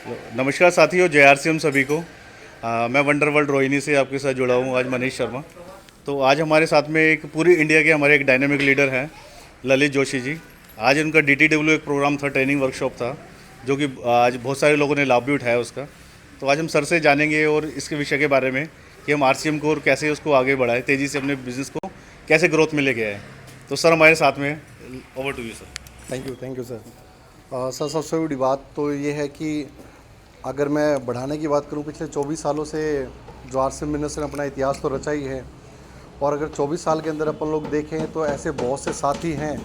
नमस्कार साथियों, जय आरसीएम सभी को। मैं वंडर वर्ल्ड रोहिणी से आपके साथ जुड़ा हूँ आज, मनीष शर्मा। तो आज हमारे साथ में एक पूरी इंडिया के हमारे एक डायनेमिक लीडर हैं, ललित जोशी जी। आज उनका DTW एक प्रोग्राम था, ट्रेनिंग वर्कशॉप था, जो कि आज बहुत सारे लोगों ने लाभ भी उठाया उसका। तो आज हम सर से जानेंगे और इसके विषय के बारे में कि हम आरसीएम को और कैसे उसको आगे बढ़ाएं, तेज़ी से अपने बिजनेस को कैसे ग्रोथ में लेके आए। तो सर हमारे साथ में, over to you sir. Thank you sir. Sir, सबसे बड़ी बात तो ये है कि अगर मैं बढ़ाने की बात करूं, पिछले 24 सालों से जो आरसीएम बिजनेस ने अपना इतिहास तो रचा ही है। और अगर 24 साल के अंदर अपन लोग देखें तो ऐसे बहुत से साथी हैं,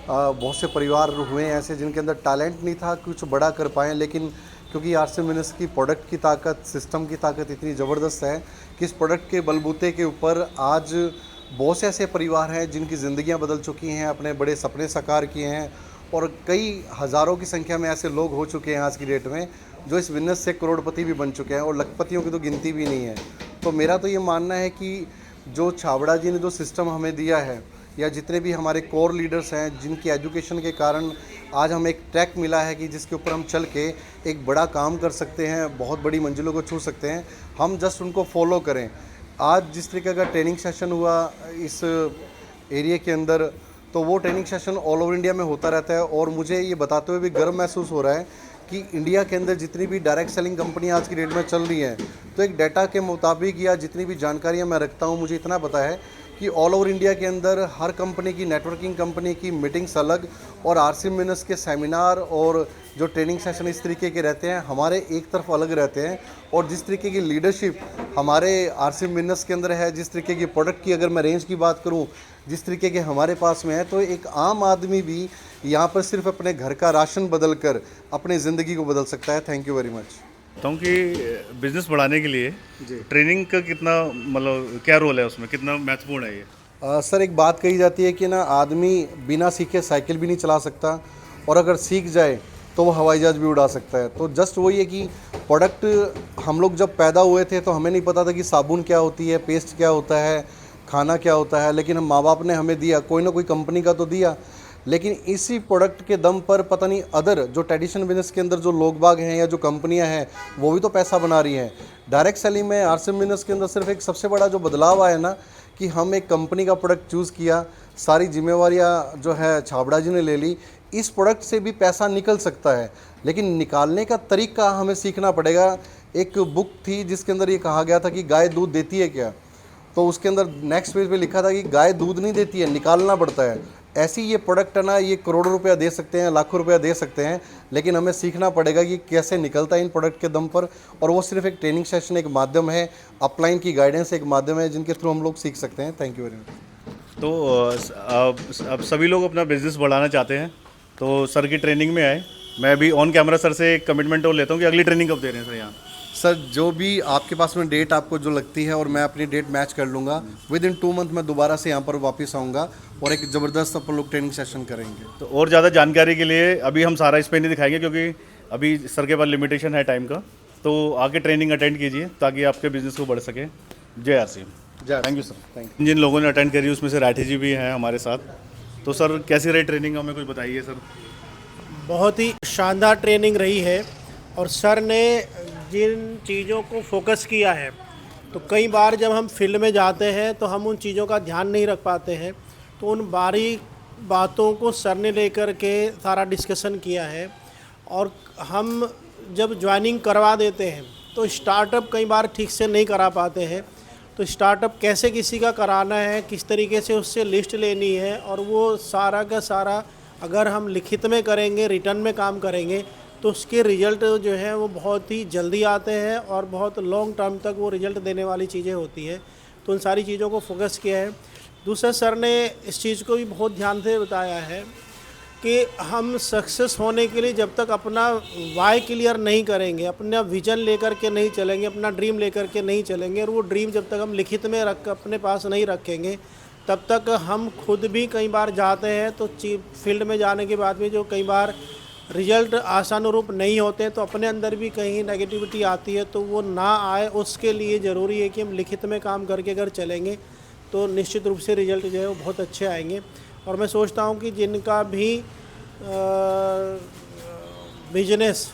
बहुत से परिवार हुए हैं ऐसे जिनके अंदर टैलेंट नहीं था कुछ बड़ा कर पाएँ, लेकिन क्योंकि आरसीएम बिजनेस की प्रोडक्ट की ताकत, सिस्टम की ताकत इतनी ज़बरदस्त है कि इस प्रोडक्ट के बलबूते के ऊपर आज बहुत से ऐसे परिवार हैं जिनकी ज़िंदगियां बदल चुकी हैं, अपने बड़े सपने साकार किए हैं। और कई हज़ारों की संख्या में ऐसे लोग हो चुके हैं आज की डेट में जो इस बिज़नेस से करोड़पति भी बन चुके हैं, और लखपतियों की तो गिनती भी नहीं है। तो मेरा तो ये मानना है कि जो छाबड़ा जी ने जो सिस्टम हमें दिया है, या जितने भी हमारे कोर लीडर्स हैं जिनकी एजुकेशन के कारण आज हमें एक ट्रैक मिला है कि जिसके ऊपर हम चल के एक बड़ा काम कर सकते हैं, बहुत बड़ी मंजिलों को छू सकते हैं, हम जस्ट उनको फॉलो करें। आज जिस तरीके का ट्रेनिंग सेशन हुआ इस एरिया के अंदर, तो वो training session all over India में होता रहता है। और मुझे ये बताते हुए भी गर्व महसूस हो रहा है कि इंडिया के अंदर जितनी भी डायरेक्ट सेलिंग कंपनी आज की डेट में चल रही हैं, तो एक डाटा के मुताबिक या जितनी भी जानकारियाँ मैं रखता हूँ, मुझे इतना पता है कि ऑल ओवर इंडिया के अंदर हर कंपनी की, नेटवर्किंग कंपनी की मीटिंग्स अलग, और आरसीएम बिजनेस के सेमिनार और जो ट्रेनिंग सेशन इस तरीके के रहते हैं, हमारे एक तरफ अलग रहते हैं। और जिस तरीके की लीडरशिप हमारे आरसीएम बिजनेस के अंदर है, जिस तरीके की प्रोडक्ट की अगर मैं रेंज की बात करूं, जिस तरीके के हमारे पास में है, तो एक आम आदमी भी यहाँ पर सिर्फ अपने घर का राशन बदल कर अपनी ज़िंदगी को बदल सकता है। Thank you very much. क्योंकि बिजनेस बढ़ाने के लिए जी। ट्रेनिंग का कितना, मतलब क्या रोल है उसमें, कितना महत्वपूर्ण है ये? सर, एक बात कही जाती है कि ना, आदमी बिना सीखे साइकिल भी नहीं चला सकता, और अगर सीख जाए तो वो हवाई जहाज़ भी उड़ा सकता है। तो जस्ट वही है कि प्रोडक्ट, हम लोग जब पैदा हुए थे तो हमें नहीं पता था कि साबुन क्या होती है, पेस्ट क्या होता है, खाना क्या होता है, लेकिन हम माँ बाप ने हमें दिया, कोई ना कोई कंपनी का तो दिया। लेकिन इसी प्रोडक्ट के दम पर पता नहीं अदर जो ट्रेडिशनल बिजनेस के अंदर जो लोग बाग हैं या जो कंपनियां हैं, वो भी तो पैसा बना रही हैं। डायरेक्ट सेलिंग में, आरसीएम बिजनेस के अंदर सिर्फ एक सबसे बड़ा जो बदलाव आया ना, कि हम एक कंपनी का प्रोडक्ट चूज़ किया, सारी जिम्मेवारियां जो है छाबड़ा जी ने ले ली। इस प्रोडक्ट से भी पैसा निकल सकता है, लेकिन निकालने का तरीका हमें सीखना पड़ेगा। एक बुक थी जिसके अंदर ये कहा गया था कि गाय दूध देती है क्या, तो उसके अंदर नेक्स्ट पेज पे लिखा था कि गाय दूध नहीं देती है, निकालना पड़ता है। ऐसी ये प्रोडक्ट है ना, ये करोड़ों रुपया दे सकते हैं, लाखों रुपया दे सकते हैं, लेकिन हमें सीखना पड़ेगा कि कैसे निकलता है इन प्रोडक्ट के दम पर। और वो सिर्फ एक ट्रेनिंग सेशन एक माध्यम है, अपलाइन की गाइडेंस एक माध्यम है जिनके थ्रू हम लोग सीख सकते हैं। Thank you very much. तो अब सभी लोग अपना बिजनेस बढ़ाना चाहते हैं तो सर की ट्रेनिंग में आए। मैं अभी ऑन कैमरा सर से एक कमिटमेंट और लेता हूँ कि अगली ट्रेनिंग कब दे रहे हैं सर यहाँ? सर, जो भी आपके पास में डेट आपको जो लगती है, और मैं अपनी डेट मैच कर लूँगा, विद इन 2 मंथ मैं दोबारा से यहाँ पर वापस आऊँगा और एक ज़बरदस्त अपन लोग ट्रेनिंग सेशन करेंगे। तो और ज़्यादा जानकारी के लिए अभी हम सारा इस पर नहीं दिखाएंगे क्योंकि अभी सर के पास लिमिटेशन है टाइम का। तो आगे ट्रेनिंग अटेंड कीजिए ताकि आपके बिजनेस को बढ़ सके। जय आरसीएम। जय। Thank you sir. Thank you. जिन लोगों ने अटेंड करी उसमें से राठी जी भी हैं हमारे साथ। तो सर कैसी रही ट्रेनिंग, हमें कुछ बताइए सर। बहुत ही शानदार ट्रेनिंग रही है, और सर ने जिन चीज़ों को फोकस किया है, तो कई बार जब हम फील्ड में जाते हैं तो हम उन चीज़ों का ध्यान नहीं रख पाते हैं। तो उन बारीक बातों को सर ने लेकर के सारा डिस्कशन किया है। और हम जब ज्वाइनिंग करवा देते हैं तो स्टार्टअप कई बार ठीक से नहीं करा पाते हैं। तो स्टार्टअप कैसे किसी का कराना है, किस तरीके से उससे लिस्ट लेनी है, और वो सारा का सारा अगर हम लिखित में करेंगे, रिटर्न में काम करेंगे, तो उसके रिज़ल्ट जो है वो बहुत ही जल्दी आते हैं और बहुत लॉन्ग टर्म तक वो रिज़ल्ट देने वाली चीज़ें होती है। तो उन सारी चीज़ों को फोकस किया है। दूसरा, सर ने इस चीज़ को भी बहुत ध्यान से बताया है कि हम सक्सेस होने के लिए जब तक अपना वाई क्लियर नहीं करेंगे, अपना विजन लेकर के नहीं चलेंगे, अपना ड्रीम लेकर के नहीं चलेंगे, और वो ड्रीम जब तक हम लिखित में रख अपने पास नहीं रखेंगे, तब तक हम खुद भी कई बार जाते हैं तो फील्ड में जाने के बाद में जो कई बार रिजल्ट आशानुरूप नहीं होते, तो अपने अंदर भी कहीं नेगेटिविटी आती है। तो वो ना आए, उसके लिए ज़रूरी है कि हम लिखित में काम करके अगर चलेंगे तो निश्चित रूप से रिज़ल्ट जो है वो बहुत अच्छे आएंगे। और मैं सोचता हूँ कि जिनका भी बिजनेस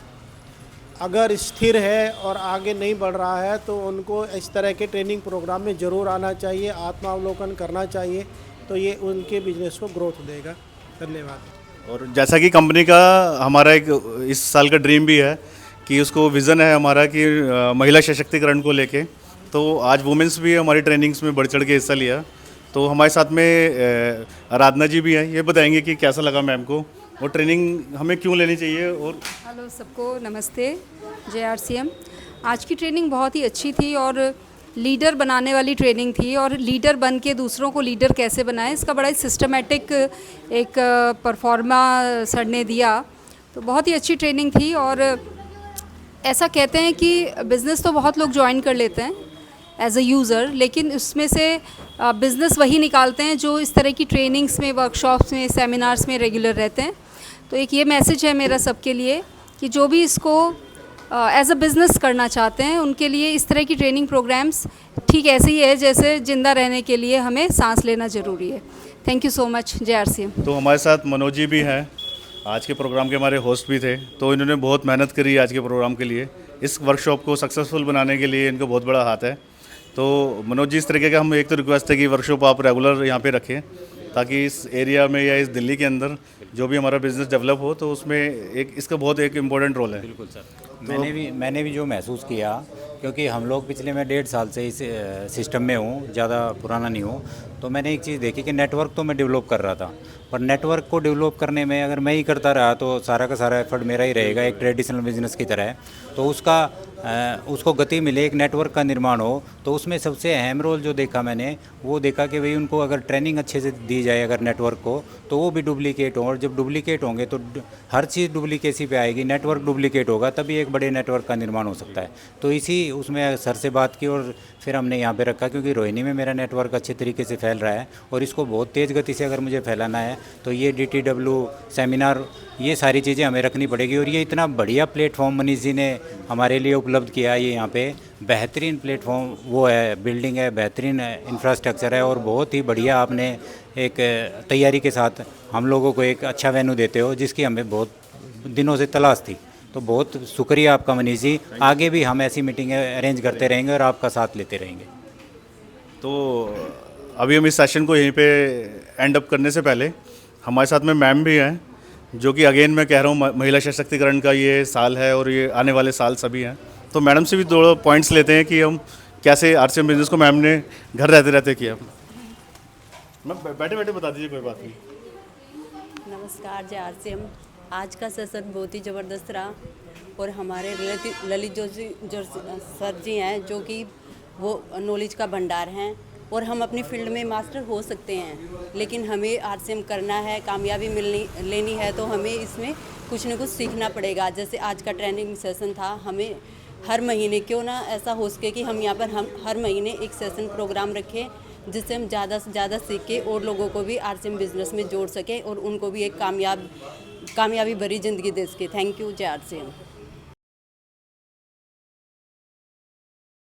अगर स्थिर है और आगे नहीं बढ़ रहा है तो उनको इस तरह के ट्रेनिंग प्रोग्राम में ज़रूर आना चाहिए, आत्मावलोकन करना चाहिए, तो ये उनके बिजनेस को ग्रोथ देगा। धन्यवाद। और जैसा कि कंपनी का हमारा एक इस साल का ड्रीम भी है कि उसको विज़न है हमारा कि महिला सशक्तिकरण को लेके, तो आज वुमेंस भी हमारी ट्रेनिंग्स में बढ़ चढ़ के हिस्सा लिया। तो हमारे साथ में आराधना जी भी हैं, ये बताएंगे कि कैसा लगा मैम को और ट्रेनिंग हमें क्यों लेनी चाहिए। और हेलो सबको नमस्ते। JRCM आज की ट्रेनिंग बहुत ही अच्छी थी और लीडर बनाने वाली ट्रेनिंग थी, और लीडर बन के दूसरों को लीडर कैसे बनाएं इसका बड़ा ही सिस्टमेटिक एक परफॉर्मा सर ने दिया। तो बहुत ही अच्छी ट्रेनिंग थी। और ऐसा कहते हैं कि बिज़नेस तो बहुत लोग ज्वाइन कर लेते हैं एज अ यूज़र, लेकिन उसमें से बिज़नेस वही निकालते हैं जो इस तरह की ट्रेनिंग्स में, वर्कशॉप्स में, सेमिनार्स में रेगुलर रहते हैं। तो एक ये मैसेज है मेरा सबके लिए कि जो भी इसको एज अ बिज़नेस करना चाहते हैं उनके लिए इस तरह की ट्रेनिंग प्रोग्राम्स ठीक ऐसे ही है जैसे ज़िंदा रहने के लिए हमें सांस लेना ज़रूरी है। Thank you so much JRCM। तो हमारे साथ मनोज जी भी हैं, आज के प्रोग्राम के हमारे होस्ट भी थे। तो इन्होंने बहुत मेहनत करी आज के प्रोग्राम के लिए, इस वर्कशॉप को सक्सेसफुल बनाने के लिए इनका बहुत बड़ा हाथ है। तो मनोज जी, इस तरीके का हम एक तो रिक्वेस्ट है कि वर्कशॉप आप रेगुलर यहाँ पे रखें, ताकि इस एरिया में या इस दिल्ली के अंदर जो भी हमारा बिज़नेस डेवलप हो, तो उसमें एक इसका बहुत एक इम्पोर्टेंट रोल है। बिल्कुल सर। मैंने भी जो महसूस किया, क्योंकि हम लोग पिछले मैं 1.5 साल से इस सिस्टम में हूँ, ज़्यादा पुराना नहीं हूँ, तो मैंने एक चीज़ देखी कि नेटवर्क तो मैं डेवलप कर रहा था, पर नेटवर्क को डेवलप करने में अगर मैं ही करता रहा तो सारा का सारा एफर्ट मेरा ही रहेगा, एक ट्रेडिशनल बिजनेस की तरह। तो उसको गति मिले, एक नेटवर्क का निर्माण हो, तो उसमें सबसे अहम रोल जो देखा मैंने वो देखा कि भाई उनको अगर ट्रेनिंग अच्छे से दी जाए अगर नेटवर्क को, तो वो भी डुप्लीकेट हो, और जब डुप्लीकेट होंगे तो हर चीज़ डुप्लीकेसी पे आएगी, नेटवर्क डुप्लीकेट होगा तभी एक बड़े नेटवर्क का निर्माण हो सकता है। तो इसी उसमें सर से बात की और फिर हमने यहाँ पे रखा, क्योंकि रोहिणी में मेरा नेटवर्क अच्छे तरीके से फैल रहा है और इसको बहुत तेज़ गति से अगर मुझे फैलाना है तो ये DTW सेमिनार, ये सारी चीज़ें हमें रखनी पड़ेगी। और ये इतना बढ़िया प्लेटफॉर्म मनीष जी ने हमारे लिए उपलब्ध किया है। ये यहाँ पे बेहतरीन प्लेटफॉर्म वो है, बिल्डिंग है, बेहतरीन इंफ्रास्ट्रक्चर है, और बहुत ही बढ़िया आपने एक तैयारी के साथ हम लोगों को एक अच्छा वेन्यू देते हो, जिसकी हमें बहुत दिनों से तलाश थी। तो बहुत शुक्रिया आपका मनीष जी। आगे भी हम ऐसी मीटिंगें अरेंज करते रहेंगे और आपका साथ लेते रहेंगे। तो अभी हम इस सेशन को यहीं पे एंड अप करने से पहले हमारे साथ में मैम भी हैं, जो कि अगेन मैं कह रहा हूँ महिला सशक्तिकरण का ये साल है और ये आने वाले साल सभी हैं। तो मैडम से भी दो पॉइंट्स लेते हैं कि हम कैसे RCM बिजनेस को मैम ने घर रहते रहते किया। मैम बैठे बैठे बता दीजिए, कोई बात नहीं। नमस्कार JRCM। आज का सेशन बहुत ही ज़बरदस्त रहा, और हमारे ललित जोशी सर जी हैं जो कि वो नॉलेज का भंडार हैं, और हम अपनी फील्ड में मास्टर हो सकते हैं, लेकिन हमें RCM करना है, कामयाबी लेनी है तो हमें इसमें कुछ न कुछ सीखना पड़ेगा। जैसे आज का ट्रेनिंग सेशन था, हमें हर महीने क्यों ना ऐसा हो सके कि हम यहाँ पर हम हर महीने एक सेशन प्रोग्राम रखें, जिससे हम ज़्यादा से ज़्यादा सीख के और लोगों को भी RCM बिजनेस में जोड़ सकें और उनको भी एक कामयाबी भरी ज़िंदगी दे सके। Thank you JRCM।